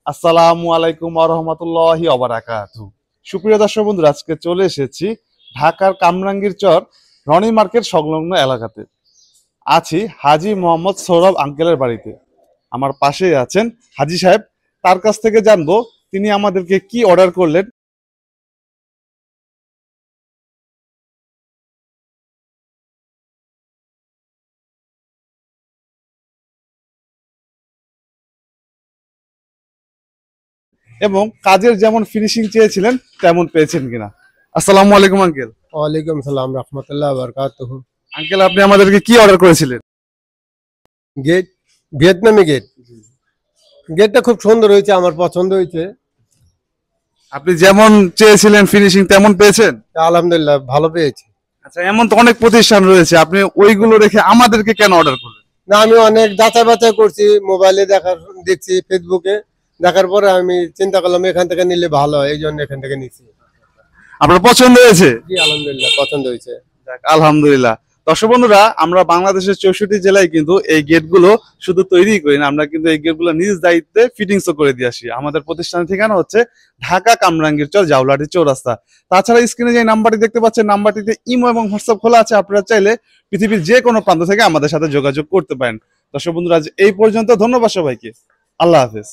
আসসালামু আলাইকুম ওয়া রাহমাতুল্লাহি ওয়া বারাকাতুহু। সুপ্রিয় দর্শক বন্ধুরা, আজকে চলে এসেছি ঢাকার কামরাঙ্গীর চর রনি মার্কেট সংলগ্ন এলাকাতে। আছি হাজী মোহাম্মদ সৌরভ আঙ্কেলের বাড়িতে। আমার পাশেই আছেন হাজী সাহেব। তার কাছ থেকে জানবো তিনি আমাদেরকে কি অর্ডার করলেন এবং কাজের যেমন ফিনিশিং চেয়েছিলেন তেমন পেয়েছেন কিনা। আসসালামু আলাইকুম আঙ্কেল। ওয়ালাইকুম সালাম রহমতুল্লাহ বারকাতুহু। আঙ্কেল, আপনি আমাদেরকে কি অর্ডার করেছিলেন? গেট, ভিয়েতনামি গেট। গেটটা খুব সুন্দর হয়েছে, আমার পছন্দ হয়েছে। আপনি যেমন চেয়েছিলেন ফিনিশিং তেমন পেয়েছেন? আলহামদুলিল্লাহ ভালো পেয়েছি। আচ্ছা, এমন তো অনেক প্রতিষ্ঠান রয়েছে, আপনি ওইগুলো রেখে আমাদেরকে কেন অর্ডার করলেন? না, আমি অনেক যাচাই বাছাই করছি, মোবাইলে দেখছি, ফেসবুকে দেখার পরে আমি চিন্তা করলাম এখান থেকে নিলে ভালো হয়, এই জন্য এখান থেকে নিচ্ছি। আপনার পছন্দ হয়েছে? জি আলহামদুলিল্লাহ পছন্দ হয়েছে। যাক, আলহামদুলিল্লাহ। দর্শক বন্ধুরা, আমরা বাংলাদেশের 64 জেলায় কিন্তু এই গেটগুলো শুধু তৈরি করি না, আমরা কিন্তু এই গেটগুলো নিজ দায়িত্বে ফিটিংসও করে দিয়ে আসি। আমাদের প্রতিষ্ঠানের ঠিকানা হচ্ছে ঢাকা কামরাঙ্গীর চর, জাউলাটি চৌরাস্তা। তাছাড়া স্ক্রিনে যে নাম্বারটি দেখতে পাচ্ছেন, নাম্বারটিতে ইমো এবং হোয়াটসঅ্যাপ খোলা আছে। আপনারা চাইলে পৃথিবীর যে কোনো প্রান্ত থেকে আমাদের সাথে যোগাযোগ করতে পারেন। দর্শক বন্ধুরা, আজ এই পর্যন্ত। ধন্যবাদ সবাইকে। আল্লাহ হাফেজ।